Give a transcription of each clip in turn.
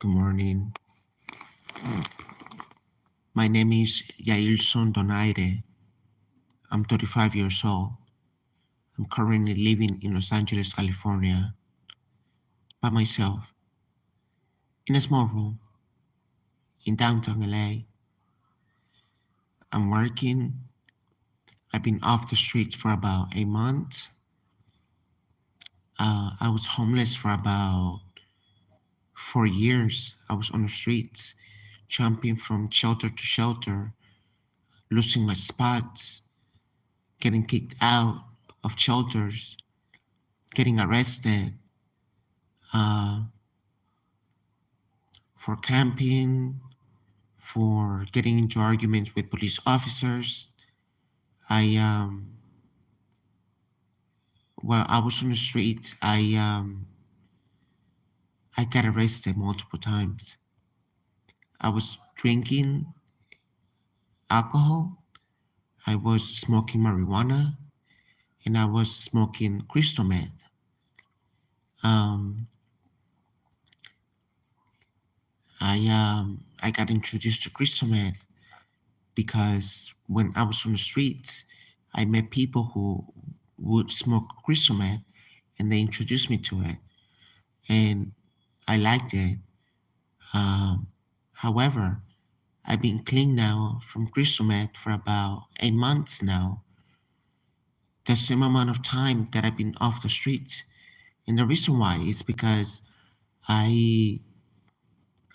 Good morning. My name is Yailson Donaire. I'm 35 years old. I'm currently living in Los Angeles, California, by myself, in a small room in downtown LA. I'm working. I've been off the streets for about 8 months. I was homeless for about 4 years. I was on the streets, jumping from shelter to shelter, losing my spots, getting kicked out of shelters, getting arrested, uh, for camping, for getting into arguments with police officers. I While I was on the streets, I got arrested multiple times. I was drinking alcohol, I was smoking marijuana, and I was smoking crystal meth. Um, I got introduced to crystal meth because when I was on the streets, I met people who would smoke crystal meth, and they introduced me to it, and I liked it. Um, However, I've been clean now from crystal meth for about 8 months now, the same amount of time that I've been off the streets. And the reason why is because I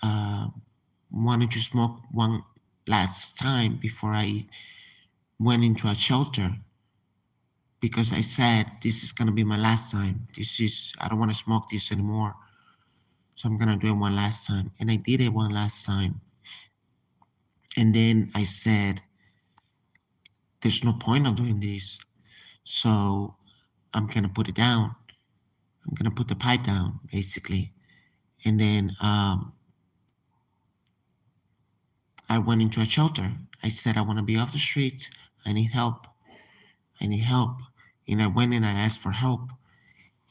uh, wanted to smoke one last time before I went into a shelter, because I said this is gonna be my last time. I don't want to smoke this anymore. So I'm gonna do it one last time. And I did it one last time. And then I said, there's no point of doing this. So I'm gonna put it down. I'm gonna put the pipe down, basically. And then I went into a shelter. I said I want to be off the streets. I need help. I need help. And I went and I asked for help.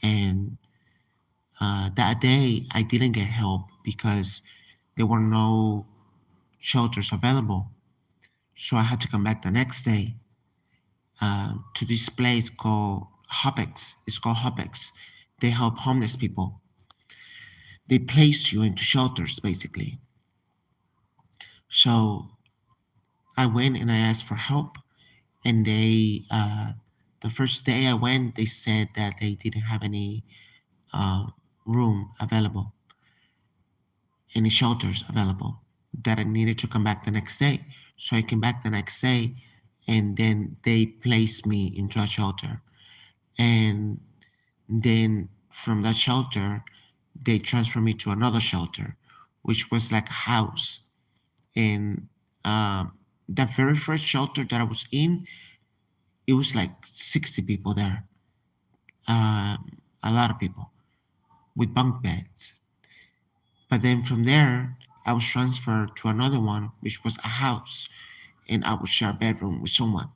And that day I didn't get help because there were no shelters available. So I had to come back the next day to this place called Hopex. It's called Hopex. They help homeless people. They place you into shelters, basically. So I went and I asked for help, and the first day I went, they said that they didn't have any uh, room available, any shelters available, that I needed to come back the next day. So I came back the next day, and then they placed me into a shelter. And then from that shelter, they transferred me to another shelter, which was like a house. And the very first shelter that I was in, it was like 60 people there, a lot of people with bunk beds. But then from there, I was transferred to another one, which was a house, and I would share a bedroom with someone.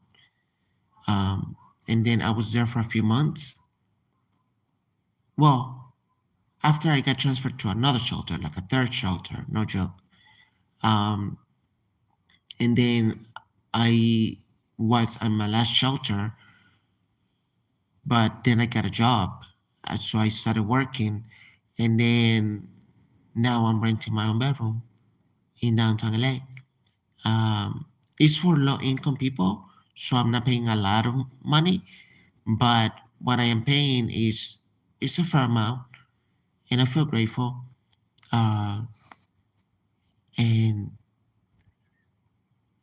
And then I was there for a few months. Well, after I got transferred to another shelter, like a third shelter, no joke. Um, and then I was at my last shelter, but then I got a job. So I started working, and then now I'm renting my own bedroom in downtown LA. It's for low income people, so I'm not paying a lot of money, but what I am paying is a fair amount, and I feel grateful. Uh, and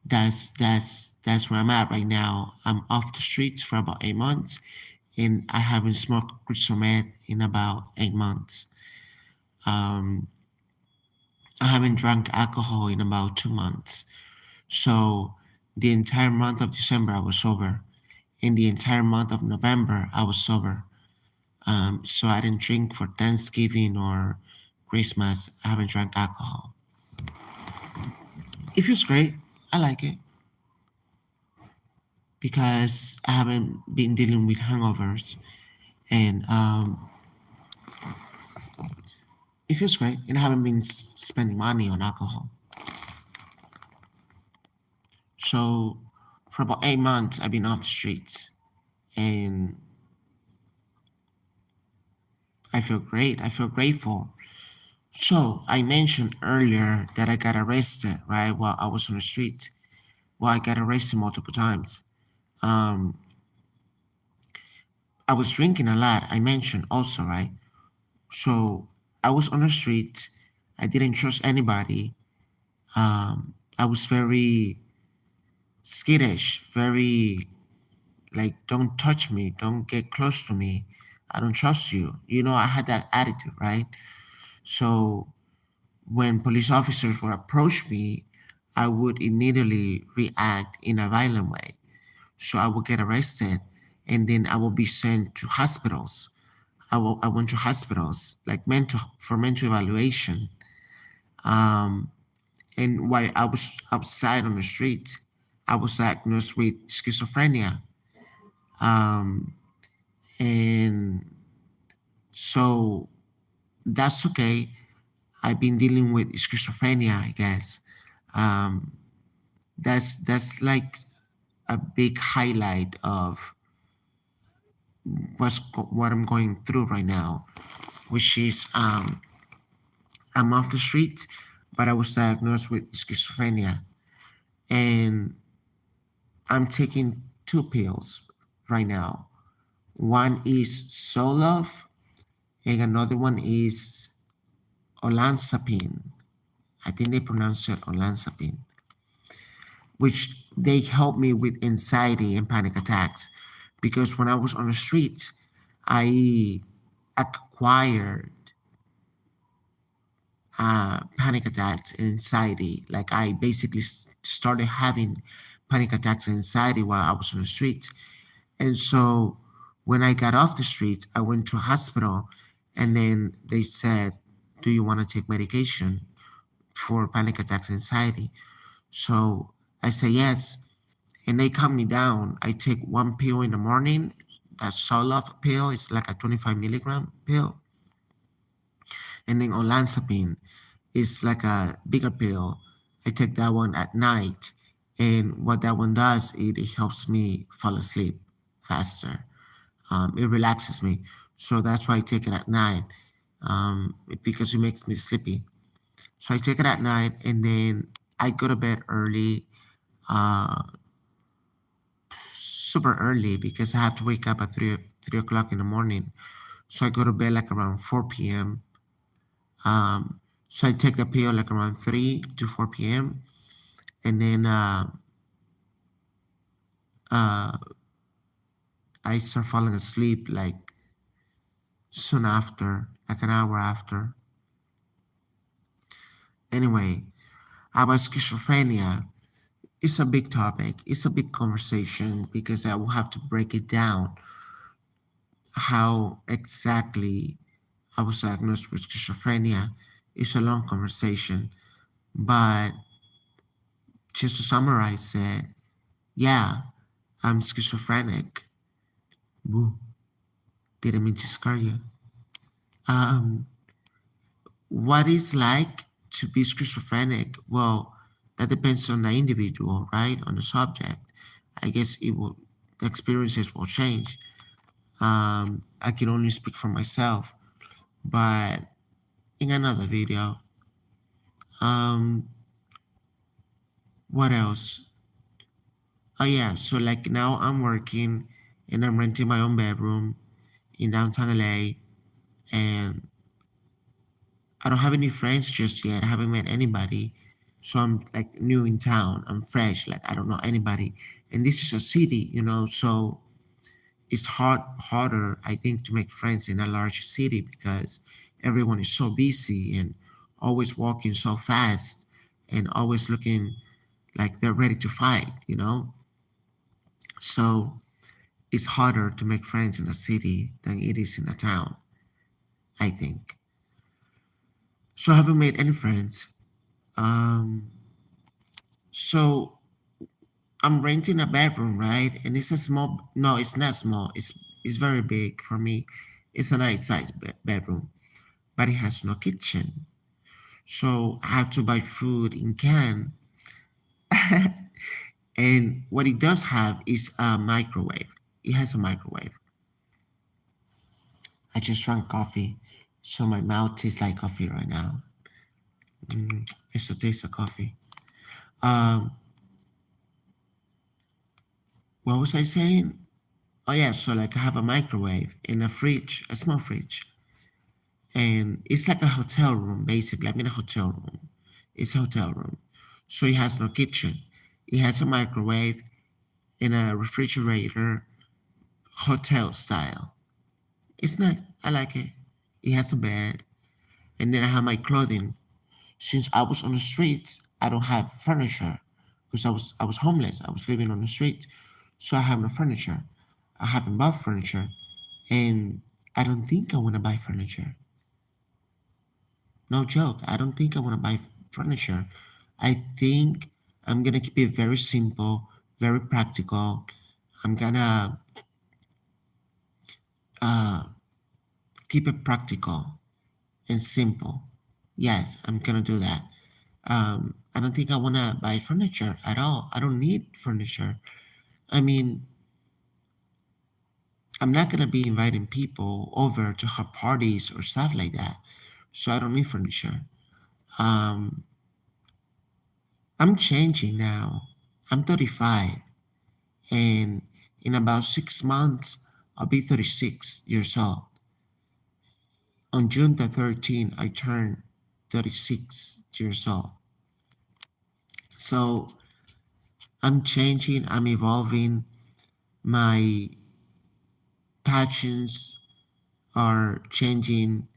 that's where I'm at right now. I'm off the streets for about 8 months, and I haven't smoked crystal meth in about 8 months. Um, I haven't drunk alcohol in about 2 months. So the entire month of December, I was sober. In the entire month of November, I was sober. So I didn't drink for Thanksgiving or Christmas. I haven't drank alcohol. It feels great. I like it because I haven't been dealing with hangovers. And It feels great, and I haven't been spending money on alcohol. So for about 8 months, I've been off the streets, and I feel great. I feel grateful. So I mentioned earlier that I got arrested, right, while I was on the street. Well, I got arrested multiple times. Um, I was drinking a lot. I mentioned also, right? So I was on the street. I didn't trust anybody. I was very skittish, very like, don't touch me, don't get close to me. I don't trust you. I had that attitude, right? So when police officers would approach me, I would immediately react in a violent way. So I would get arrested, and then I would be sent to hospitals. I went to hospitals like mental evaluation. Um, and while I was outside on the street, I was diagnosed with schizophrenia. Um, and so that's okay. I've been dealing with schizophrenia, I guess. Um, that's like a big highlight of what I'm going through right now, which is I'm off the street, but I was diagnosed with schizophrenia, and I'm taking two pills right now. One is Solove, and another one is olanzapine. I think they pronounce it olanzapine, which they help me with anxiety and panic attacks. Because when I was on the streets, I acquired panic attacks and anxiety. Like I basically started having panic attacks and anxiety while I was on the streets. And so when I got off the streets, I went to a hospital, and then they said, "Do you want to take medication for panic attacks and anxiety?" So I say yes, and they calm me down. I take one pill in the morning. That Zoloft pill is like a 25 milligram pill, and then olanzapine is like a bigger pill. I take that one at night, and what that one does, it helps me fall asleep faster. It relaxes me, so that's why I take it at night, because it makes me sleepy. So I take it at night, and then I go to bed early, uh, super early, because I have to wake up at 3 o'clock in the morning. So I go to bed like around 4 p.m. So I take the pill like around 3 to 4 p.m. And then uh, I start falling asleep like soon after, like an hour after. Anyway, about schizophrenia, it's a big topic. It's a big conversation because I will have to break it down how exactly I was diagnosed with schizophrenia. It's a long conversation, but just to summarize it, yeah, I'm schizophrenic. Woo, didn't mean to scare you. Um, what is like to be schizophrenic? Well, that depends on the individual, right? On the subject. I guess the experiences will change. I can only speak for myself, but in another video, um, what else? Oh yeah, so like now I'm working and I'm renting my own bedroom in downtown LA, and I don't have any friends just yet. I haven't met anybody. So I'm like new in town. I'm fresh. Like I don't know anybody. And this is a city, so it's harder, I think, to make friends in a large city because everyone is so busy and always walking so fast and always looking like they're ready to fight. So it's harder to make friends in a city than it is in a town, I think. So I haven't made any friends. Um, so I'm renting a bedroom, right? And it's a small, no, it's not small. It's very big for me. It's a nice size bedroom. but it has no kitchen. So I have to buy food in can. And what it does have is a microwave. It has a microwave. I just drank coffee, so my mouth tastes like coffee right now. It's a taste of coffee. Um, what was I saying? Oh yeah, so like I have a microwave and a fridge, a small fridge, and it's like a hotel room basically. I'm in a hotel room. It's a hotel room, so it has no kitchen. It has a microwave and a refrigerator, hotel style. It's nice. I like it. It has a bed, and then I have my clothing. Since I was on the streets, I don't have furniture because I was homeless. I was living on the street, so I have no furniture. I haven't bought furniture, and I don't think I want to buy furniture. No joke. I don't think I want to buy furniture. I think I'm gonna keep it very simple, very practical. I'm gonna uh, keep it practical and simple. Yes, I'm gonna do that. I don't think I want to buy furniture at all. I don't need furniture. I mean, I'm not gonna be inviting people over to her parties or stuff like that. So I don't need furniture. Um, I'm changing now. I'm 35, and in about 6 months, I'll be 36 years old. On June the 13th, I turned 36 years old. So I'm changing, I'm evolving. My passions are changing,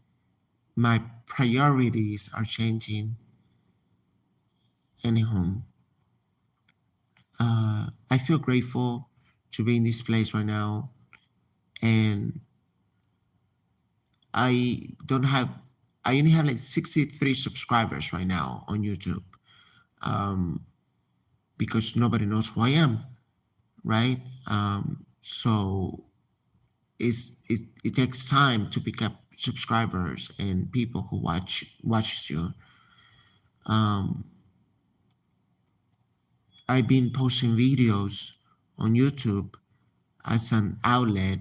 my priorities are changing. Anyhow, I feel grateful to be in this place right now, and I don't have, I only have like 63 subscribers right now on YouTube, um, because nobody knows who I am, right? So it takes time to pick up subscribers and people who watches you. Um, I've been posting videos on YouTube as an outlet,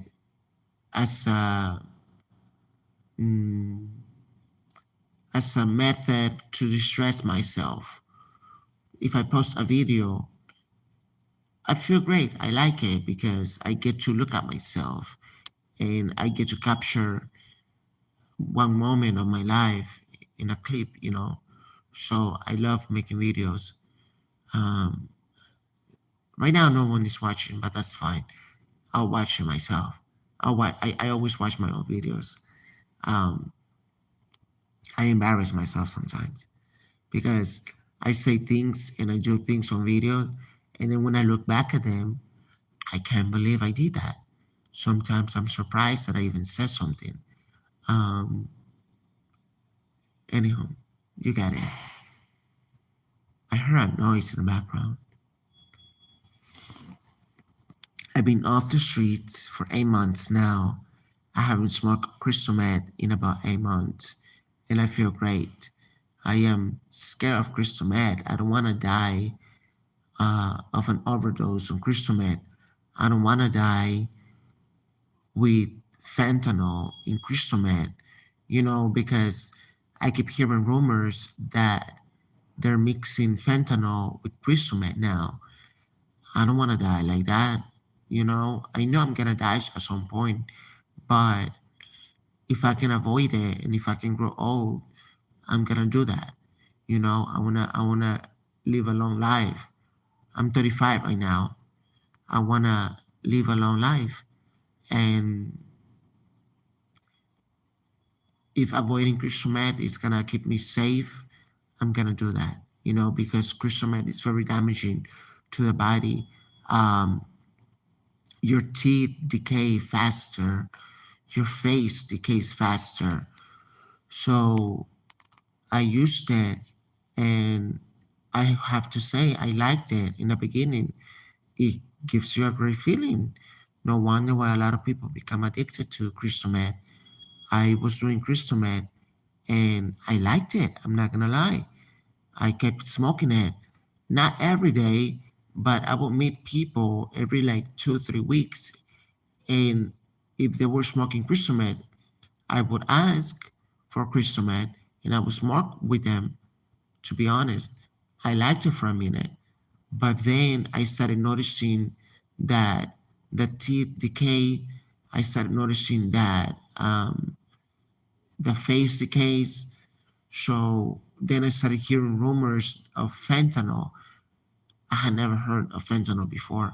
as a mm, as a method to distress myself. If I post a video, I feel great. I like it because I get to look at myself and I get to capture one moment of my life in a clip. So I love making videos. Um, right now, no one is watching, but that's fine. I'll watch it myself. I always watch my own videos. Um, I embarrass myself sometimes because I say things and I do things on video, and then when I look back at them, I can't believe I did that. Sometimes I'm surprised that I even said something. Um, Anyhow, you got it. I heard a noise in the background. I've been off the streets for 8 months now. I haven't smoked crystal meth in about 8 months, and I feel great. I am scared of crystal meth. I don't want to die of an overdose on crystal meth. I don't want to die with fentanyl in crystal meth, because I keep hearing rumors that they're mixing fentanyl with crystal meth now. I don't want to die like that. I know I'm gonna die at some point, but if I can avoid it and if I can grow old, I'm gonna do that. I wanna live a long life. I'm 35 right now. I wanna live a long life, and if avoiding crystal meth is gonna keep me safe, I'm gonna do that. Because crystal meth is very damaging to the body. Um, your teeth decay faster, your face decays faster. So I used it, and I have to say I liked it in the beginning. It gives you a great feeling. No wonder why a lot of people become addicted to crystal meth. I was doing crystal meth, and I liked it. I'm not gonna lie. I kept smoking it. Not every day, but I would meet people every like 2 or 3 weeks. And if they were smoking crystal meth, I would ask for crystal meth and I would smoke with them. To be honest, I liked it for a minute. But then I started noticing that the teeth decay. I started noticing that the face decays. So then I started hearing rumors of fentanyl. I had never heard of fentanyl before.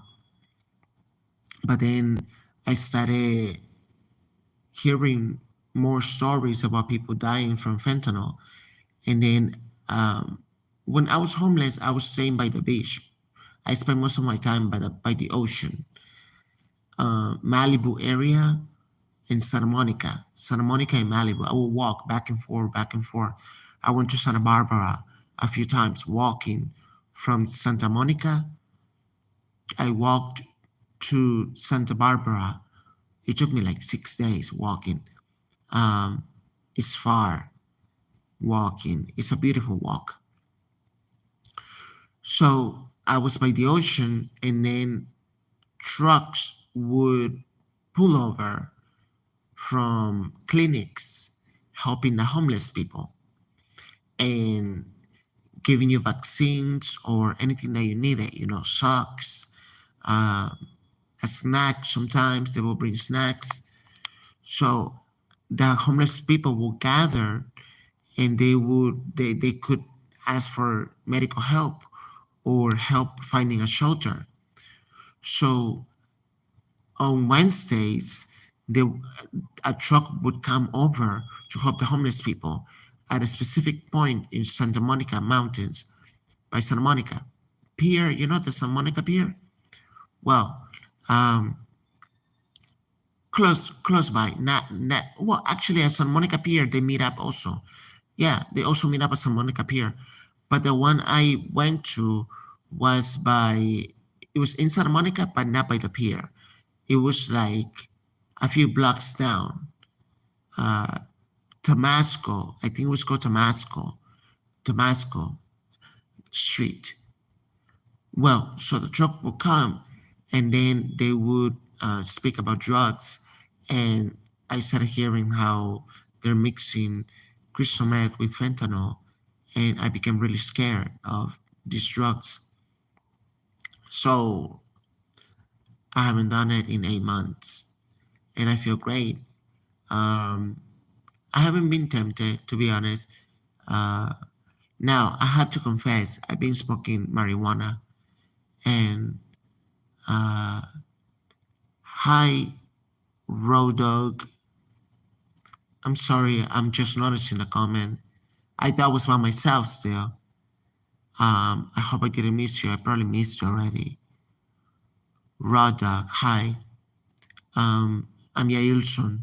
But then I started hearing more stories about people dying from fentanyl. And then when I was homeless, I was staying by the beach. I spent most of my time by the ocean, Malibu area, in Santa Monica and Malibu. I would walk back and forth, back and forth. I went to Santa Barbara a few times, walking from Santa Monica. I walked to Santa Barbara. It took me like 6 days walking. Um, it's far walking. It's a beautiful walk. So I was by the ocean, and then trucks would pull over from clinics helping the homeless people and giving you vaccines or anything that you needed, socks, uh, a snack. Sometimes they will bring snacks. So the homeless people will gather and they could ask for medical help or help finding a shelter. So on Wednesdays, the a truck would come over to help the homeless people at a specific point in Santa Monica Mountains by Santa Monica Pier. You know the Santa Monica Pier? Well, um, close by. Not well. Actually, at Santa Monica Pier, they meet up also. Yeah, they also meet up at Santa Monica Pier. But the one I went to was by. It was in Santa Monica, but not by the pier. It was like a few blocks down. Uh, Damasco, I think it was called Damasco Street. Well, so the truck would come and then they would speak about drugs. And I started hearing how they're mixing crystal meth with fentanyl. And I became really scared of these drugs. So I haven't done it in 8 months and I feel great. Um, I haven't been tempted, to be honest. Uh, Now, I have to confess, I've been smoking marijuana and uh, hi, road dog. I'm sorry, I'm just noticing the comment. I thought it was by myself still. I hope I didn't miss you. I probably missed you already. Raw dog, hi. I'm Yailson.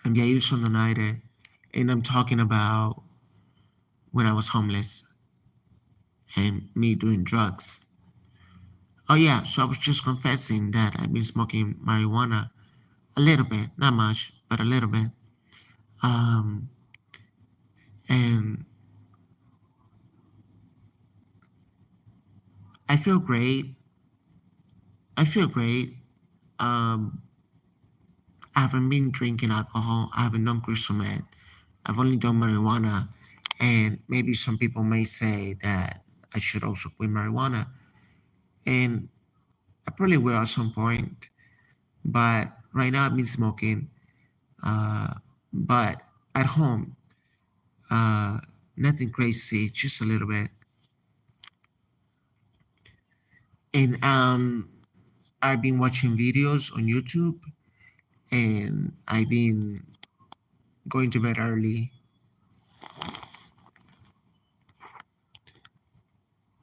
I'm Yailson Donaire, and I'm talking about when I was homeless and me doing drugs. Oh yeah, so I was just confessing that I've been smoking marijuana a little bit, not much, but a little bit. Um, and I feel great. I feel great. Um, I haven't been drinking alcohol. I haven't done crystal meth. I've only done marijuana. And maybe some people may say that I should also quit marijuana. And I probably will at some point. But right now I've been smoking. Uh, but at home, uh, nothing crazy, just a little bit. And I've been watching videos on YouTube and I've been going to bed early.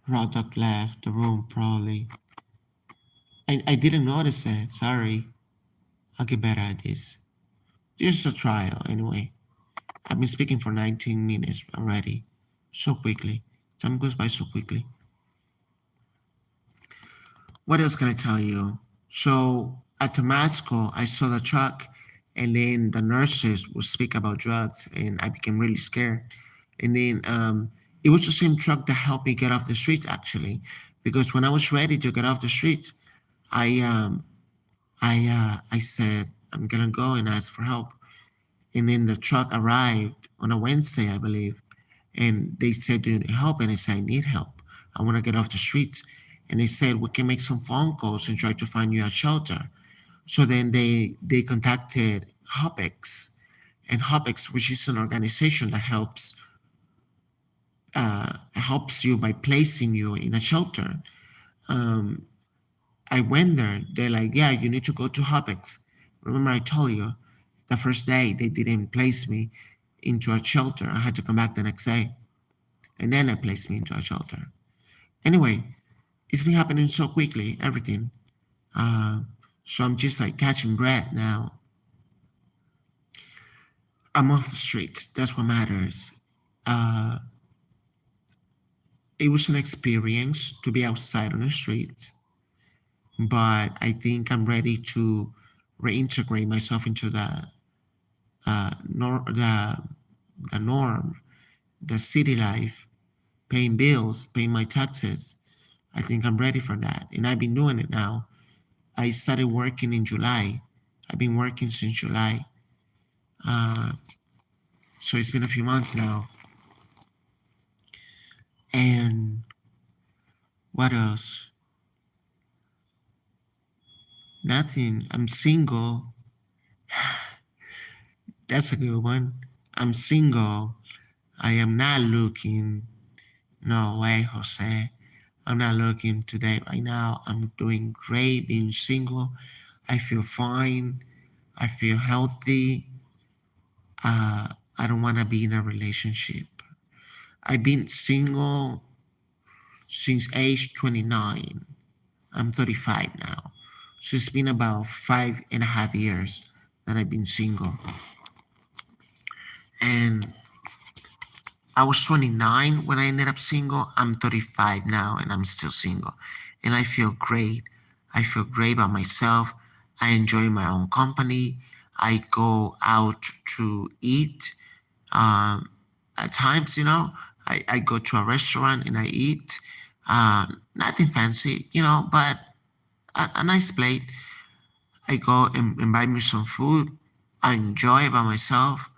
Rodok left the room probably. I didn't notice it. Sorry. I'll get better at this. Just a trial anyway. I've been speaking for 19 minutes already. So quickly. Time goes by so quickly. What else can I tell you? So at Damasco, I saw the truck and then the nurses would speak about drugs, and I became really scared. And then it was the same truck that helped me get off the streets, actually, because when I was ready to get off the streets, I I said I'm gonna go and ask for help. And then the truck arrived on a Wednesday, I believe, and they said, "Do you need help?" And I said, "I need help. I want to get off the streets." And they said, "We can make some phone calls and try to find you a shelter." So then they contacted Hopex, and Hopex, which is an organization that helps you by placing you in a shelter. Um, I went there. They're like, "Yeah, you need to go to Hopex." Remember, I told you the first day they didn't place me into a shelter. I had to come back the next day, and then they placed me into a shelter. Anyway, it's been happening so quickly, everything. Uh, so I'm just like catching breath now. I'm off the streets. That's what matters. Uh, it was an experience to be outside on the streets, but I think I'm ready to reintegrate myself into the norm, the city life, paying bills, paying my taxes. I think I'm ready for that, and I've been doing it now. I started working in July. I've been working since July, uh, so it's been a few months now. And what else? Nothing. I'm single. That's a good one. I'm single. I am not looking. No way, Jose. I'm not looking today right now. I'm doing great being single. I feel fine. I feel healthy. I don't want to be in a relationship. I've been single since age 29. I'm 35 now. So it's been about 5.5 years that I've been single. And I was 29 when I ended up single. I'm 35 now and I'm still single. And I feel great. I feel great by myself. I enjoy my own company. I go out to eat. Um, at times, I go to a restaurant and I eat. Nothing fancy, but a nice plate. I go and buy me some food. I enjoy it by myself.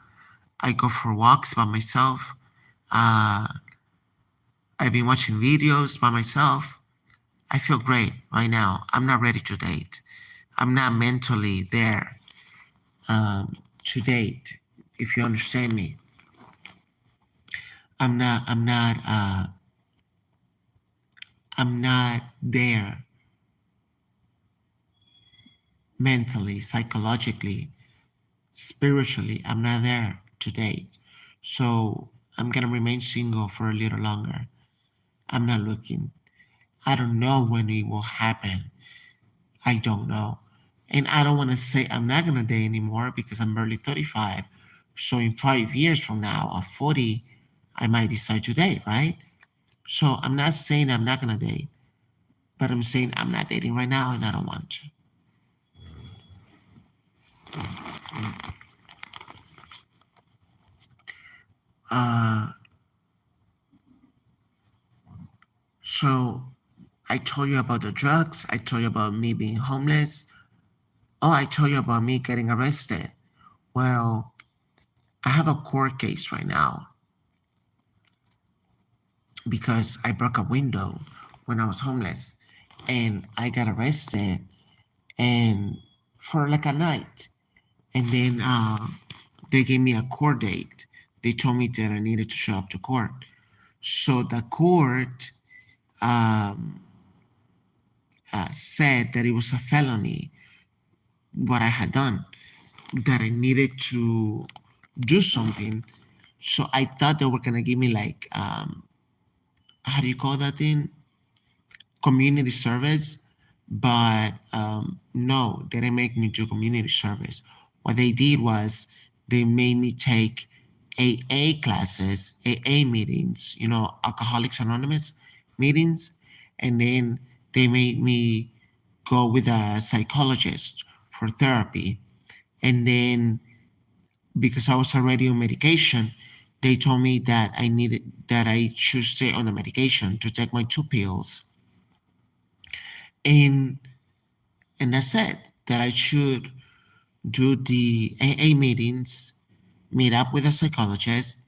I go for walks by myself. Uh, I've been watching videos by myself. I feel great right now. I'm not ready to date. I'm not mentally there to date. If you understand me, I'm not. I'm not. I'm not there mentally, psychologically, spiritually. I'm not there to date. So I'm gonna remain single for a little longer. I'm not looking. I don't know when it will happen. I don't know. And I don't want to say I'm not going to date anymore because I'm barely 35. So in 5 years from now, at 40, I might decide to date, right? So I'm not saying I'm not going to date, but I'm saying I'm not dating right now and I don't want to. Uh, so I told you about the drugs. I told you about me being homeless. Oh, I told you about me getting arrested. Well, I have a court case right now because I broke a window when I was homeless and I got arrested and for like a night. And then they gave me a court date. They told me that I needed to show up to court. So the court um, said that it was a felony, what I had done, that I needed to do something. So I thought they were going to give me like, how do you call that thing? Community service, but no, they didn't make me do community service. What they did was they made me take AA classes, AA meetings, Alcoholics Anonymous meetings, and then they made me go with a psychologist for therapy. And then because I was already on medication, they told me that I should stay on the medication to take my 2 pills. And that's it. That I should do the AA meetings, meet up with a psychologist,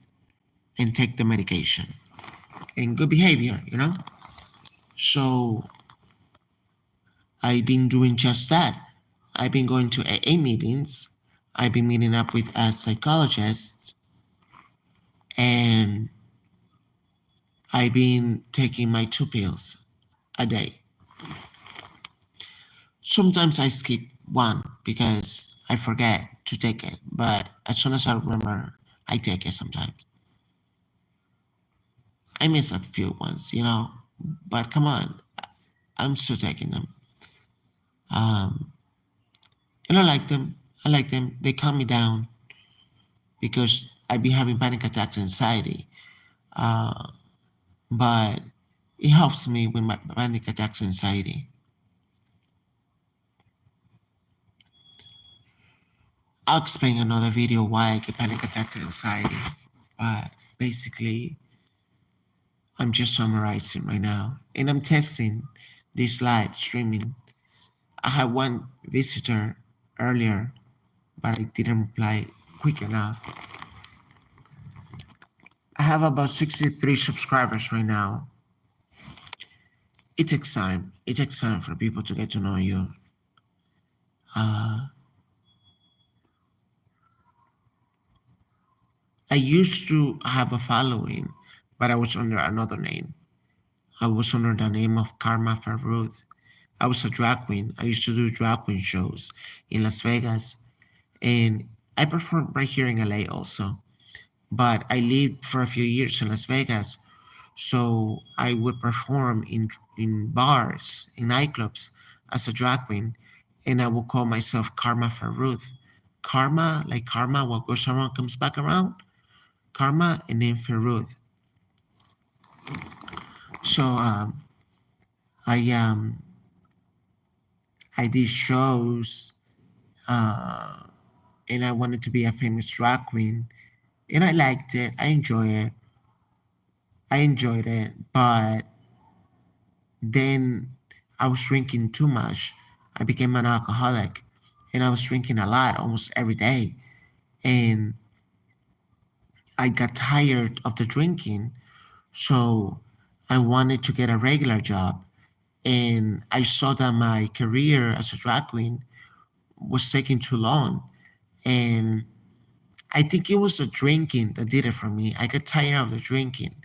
and take the medication. And good behavior. So I've been doing just that. I've been going to AA meetings. I've been meeting up with a psychologist, and I've been taking my 2 pills a day. Sometimes I skip one because I forget to take it, but as soon as I remember, I take it sometimes. I miss a few ones, but come on, I'm still taking them. Um, and I like them. I like them. They calm me down because I've been having panic attacks, anxiety. Uh, but it helps me with my panic attacks, anxiety. I'll explain another video why I get panic attacks, anxiety. But basically, I'm just summarizing right now, and I'm testing this live streaming. I had one visitor earlier, but I didn't reply quick enough. I have about 63 subscribers right now. It takes time. It takes time for people to get to know you. Uh, I used to have a following, but I was under another name. I was under the name of Karma Faruth. I was a drag queen. I used to do drag queen shows in Las Vegas, and I performed right here in LA also. But I lived for a few years in Las Vegas, so I would perform in bars, in nightclubs as a drag queen, and I would call myself Karma Faruth. Karma, like karma, what goes around comes back around. Karma, and then Faruth. So I I did shows, uh, and I wanted to be a famous drag queen, and I liked it. I enjoy it. I enjoyed it, but then I was drinking too much. I became an alcoholic, and I was drinking a lot, almost every day. And I got tired of the drinking, so I wanted to get a regular job. And I saw that my career as a drag queen was taking too long. And I think it was the drinking that did it for me. I got tired of the drinking.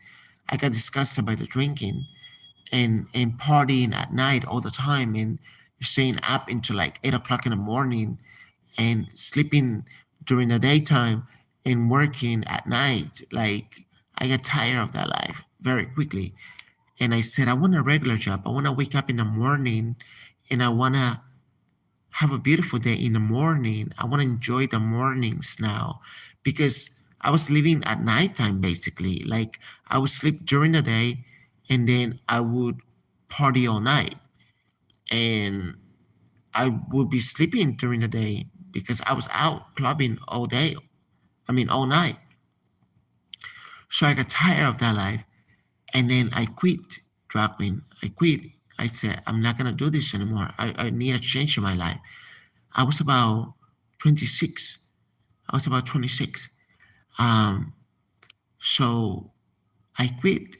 I got disgusted by the drinking and partying at night all the time and staying up until like 8 o'clock in the morning and sleeping during the daytime and working at night. Like I got tired of that life very quickly. And I said, I want a regular job. I want to wake up in the morning and I want to have a beautiful day in the morning. I want to enjoy the mornings now because I was living at nighttime basically. Like I would sleep during the day and then I would party all night. And I would be sleeping during the day because I was out clubbing all day. I mean, all night. So I got tired of that life. And then I quit dropping. I quit. I said, I'm not going to do this anymore. I need a change in my life. I was about 26. I was about 26. Um, so I quit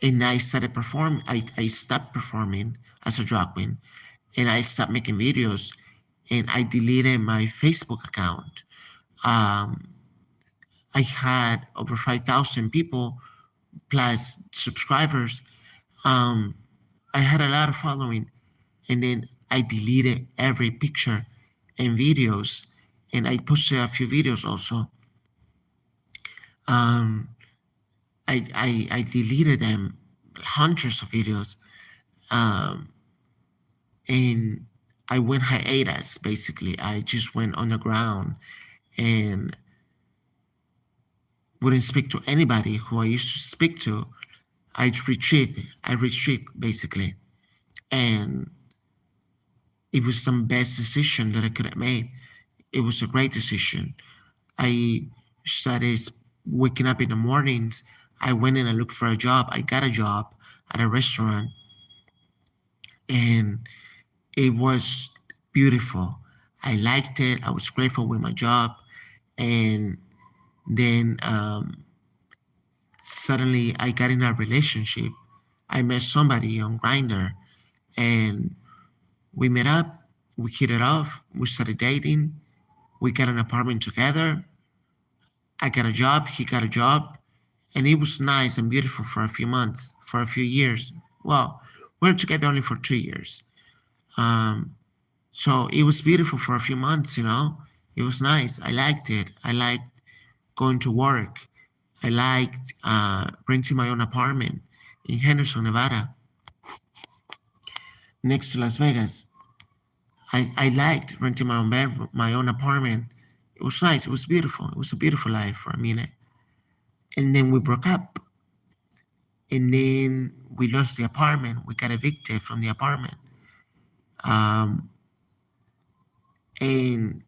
and I started performing. I stopped performing as a drag queen and I stopped making videos and I deleted my Facebook account. Um, I had over 5,000 people plus subscribers. Um, I had a lot of following and then I deleted every picture and videos and I posted a few videos also. Um, I deleted them, hundreds of videos, um, and I went hiatus basically. I just went on the ground and wouldn't speak to anybody who I used to speak to. I retreat basically, and it was some best decision that I could have made. it was a great decision. I started waking up in the mornings. I went and I looked for a job. I got a job at a restaurant, and it was beautiful. I liked it. I was grateful with my job, and then suddenly I got in a relationship. I met somebody on Grindr, and we met up. We hit it off. We started dating. We got an apartment together. I got a job. He got a job, and it was nice and beautiful for a few months, for a few years. Well, we were together only for 2 years. Um, so it was beautiful for a few months, you know. It was nice. I liked it. I liked going to work. I liked renting my own apartment in Henderson, Nevada, next to Las Vegas. I liked renting my own bedroom, my own apartment. It was nice. It was beautiful. It was a beautiful life for a minute. And then we broke up. And then we lost the apartment. We got evicted from the apartment. Um, and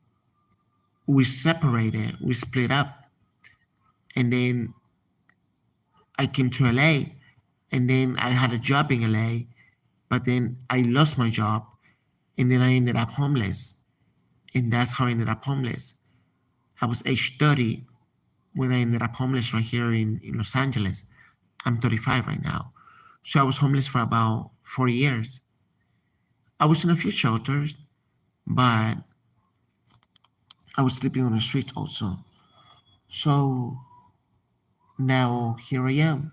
we separated. We split up. And then I came to LA. And then I had a job in LA. But then I lost my job. And then I ended up homeless. And that's how I ended up homeless. I was age 30 when I ended up homeless right here in Los Angeles. I'm 35 right now. So I was homeless for about 4 years. I was in a few shelters, but I was sleeping on the streets also. So now here I am.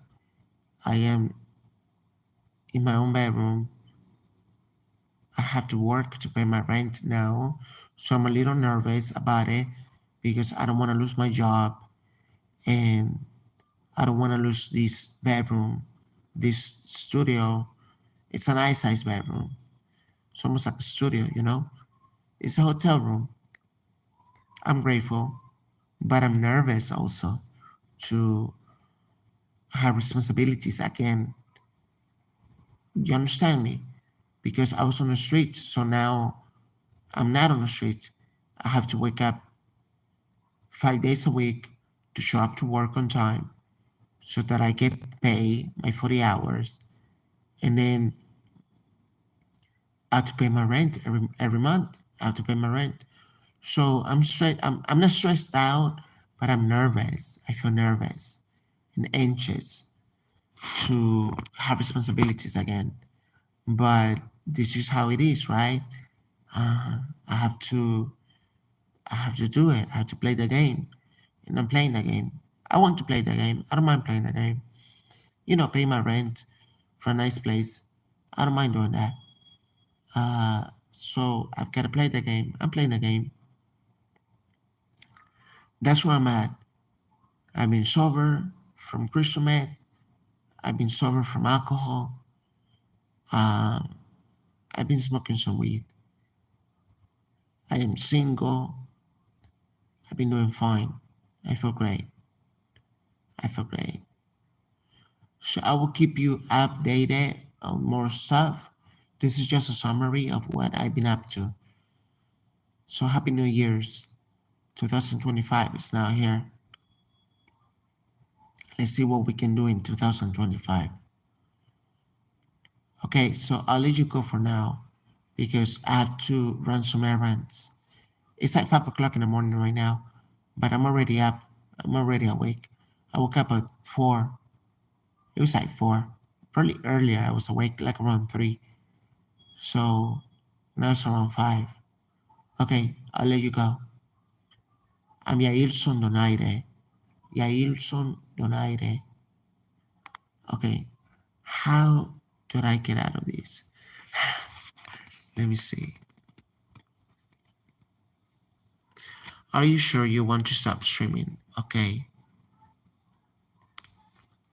I am in my own bedroom. I have to work to pay my rent now. So I'm a little nervous about it because I don't want to lose my job, and I don't want to lose this bedroom, this studio. It's a nice size bedroom. It's almost like a studio, you know? It's a hotel room. I'm grateful, but I'm nervous also to have responsibilities again. You understand me? Because I was on the street, so now I'm not on the street. I have to wake up 5 days a week to show up to work on time so that I get paid my 40 hours. And then I have to pay my rent every month. I have to pay my rent. So I'm not stressed out, but I'm nervous. I feel nervous and anxious to have responsibilities again. But this is how it is, right? Uh, I have to I have to do it. I have to play the game, and I'm playing the game. I want to play the game. I don't mind playing the game. Pay my rent for a nice place. I don't mind doing that. So I've got to play the game. I'm playing the game. That's where I'm at. I've been sober from crystal meth. I've been sober from alcohol. Uh, I've been smoking some weed. I am single. I've been doing fine. I feel great. I feel great. So I will keep you updated on more stuff. This is just a summary of what I've been up to. So happy New Year's. 2025 is now here. Let's see what we can do in 2025. Okay, so I'll let you go for now because I have to run some errands. It's like 5 o'clock in the morning right now, but I'm already up. I'm already awake. I woke up at 4. It was like 4. Probably earlier, I was awake like around 3. So now it's around 5. Okay, I'll let you go. I'm Yailson Donaire. Yailson Donaire. Okay, how did I get out of this? Let me see. Are you sure you want to stop streaming? Okay.